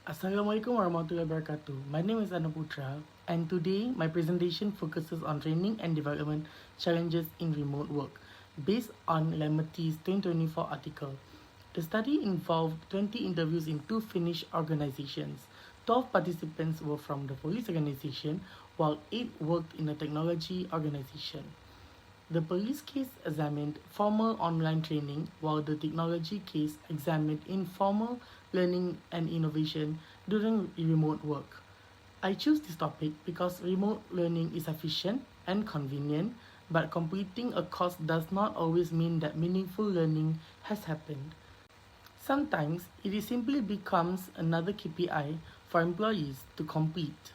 Assalamualaikum warahmatullahi wabarakatuh. My name is Putra, and today my presentation focuses on training and development challenges in remote work based on Lemmerty's 2024 article. The study involved 20 interviews in two Finnish organizations. 12 participants were from the police organization, while 8 worked in a technology organization. The police case examined formal online training, while the technology case examined informal learning and innovation during remote work. I choose this topic because remote learning is efficient and convenient, but completing a course does not always mean that meaningful learning has happened. Sometimes it simply becomes another KPI for employees to complete.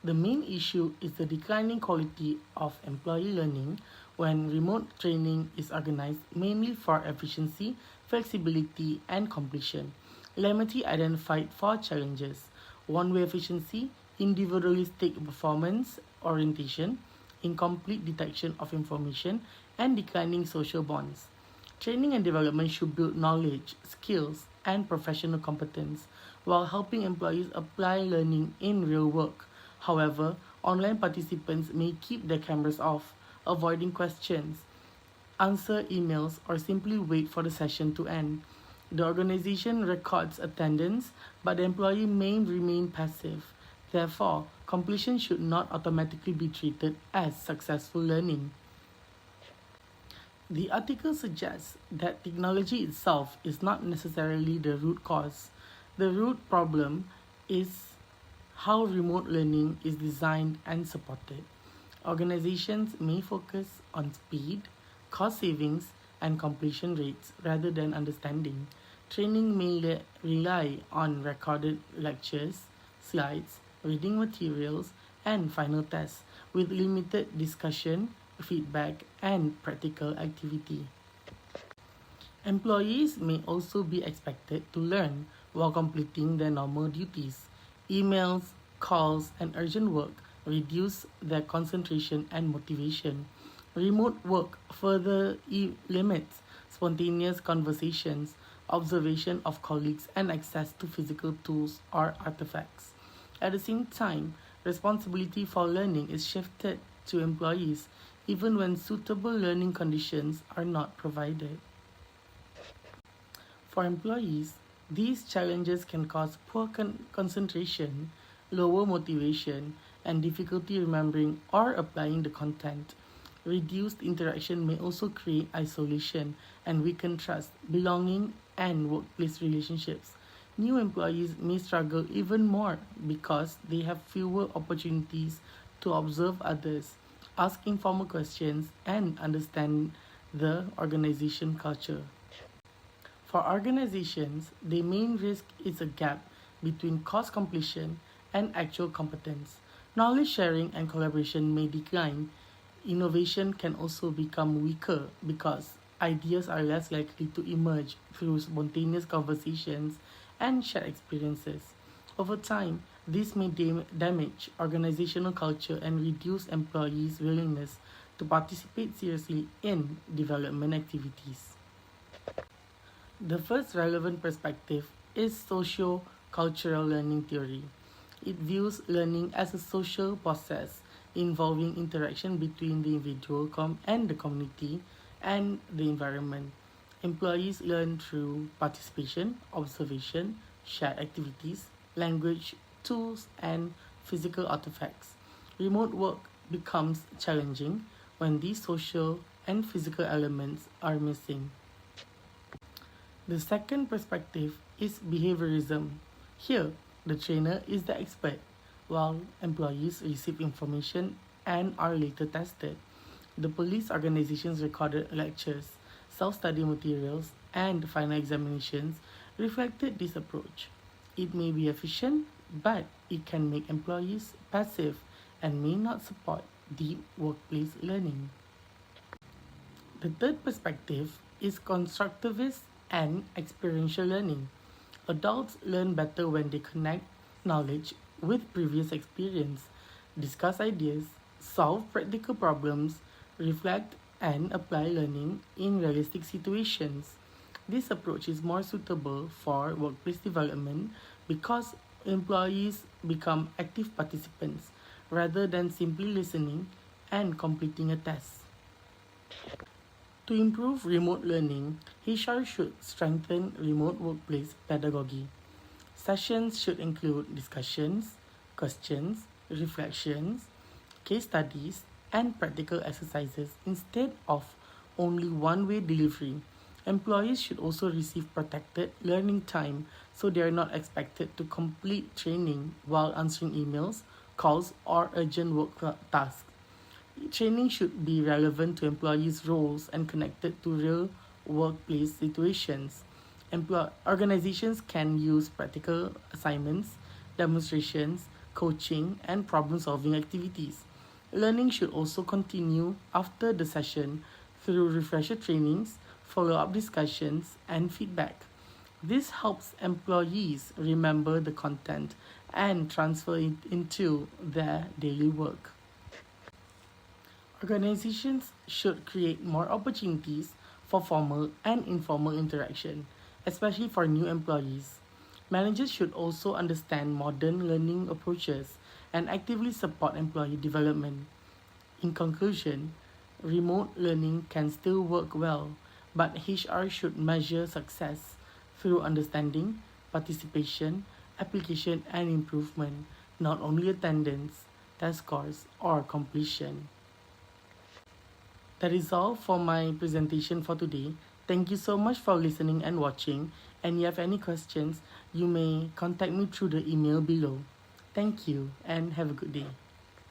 The main issue is the declining quality of employee learning when remote training is organized mainly for efficiency, flexibility, and completion. Lemmerty identified 4 challenges: one-way efficiency, individualistic performance orientation, incomplete detection of information, and declining social bonds. Training and development should build knowledge, skills, and professional competence while helping employees apply learning in real work. However, online participants may keep their cameras off, avoiding questions, answer emails, or simply wait for the session to end. The organization records attendance, but the employee may remain passive. Therefore, completion should not automatically be treated as successful learning. The article suggests that technology itself is not necessarily the root cause. The root problem is how remote learning is designed and supported. Organizations may focus on speed, cost savings, and completion rates rather than understanding. Training may rely on recorded lectures, slides, reading materials, and final tests with limited discussion, feedback, and practical activity. Employees may also be expected to learn while completing their normal duties. Emails, calls, and urgent work reduce their concentration and motivation. Remote work further limits spontaneous conversations, observation of colleagues, and access to physical tools or artifacts. At the same time, responsibility for learning is shifted to employees even when suitable learning conditions are not provided. For employees, these challenges can cause poor concentration, lower motivation, and difficulty remembering or applying the content. Reduced interaction may also create isolation and weaken trust, belonging, and workplace relationships. New employees may struggle even more because they have fewer opportunities to observe others, ask informal questions, and understand the organization culture. For organizations, the main risk is a gap between course completion and actual competence. Knowledge sharing and collaboration may decline. Innovation can also become weaker because ideas are less likely to emerge through spontaneous conversations and shared experiences. Over time, this may damage organizational culture and reduce employees' willingness to participate seriously in development activities. The first relevant perspective is socio-cultural learning theory. It views learning as a social process involving interaction between the individual and the community and the environment. Employees learn through participation, observation, shared activities, language, tools, and physical artifacts. Remote work becomes challenging when these social and physical elements are missing. The second perspective is behaviorism. Here, the trainer is the expert, while employees receive information and are later tested. The police organization's recorded lectures, self-study materials, and final examinations reflected this approach. It may be efficient, but it can make employees passive and may not support deep workplace learning. The third perspective is constructivist and experiential learning. Adults learn better when they connect knowledge with previous experience, discuss ideas, solve practical problems, reflect, and apply learning in realistic situations. This approach is more suitable for workplace development because employees become active participants rather than simply listening and completing a test. To improve remote learning, HR should strengthen remote workplace pedagogy. Sessions should include discussions, questions, reflections, case studies, and practical exercises instead of only one way delivery. Employees should also receive protected learning time so they are not expected to complete training while answering emails, calls, or urgent work tasks. Training should be relevant to employees' roles and connected to real workplace situations. Organizations can use practical assignments, demonstrations, coaching, and problem solving activities. Learning should also continue after the session through refresher trainings, follow up discussions, and feedback. This helps employees remember the content and transfer it into their daily work. Organizations should create more opportunities for formal and informal interaction, especially for new employees. Managers should also understand modern learning approaches and actively support employee development. In conclusion, remote learning can still work well, but HR should measure success through understanding, participation, application, and improvement, not only attendance, test scores, or completion. That is all for my presentation for today. Thank you so much for listening and watching. And if you have any questions, you may contact me through the email below. Thank you and have a good day.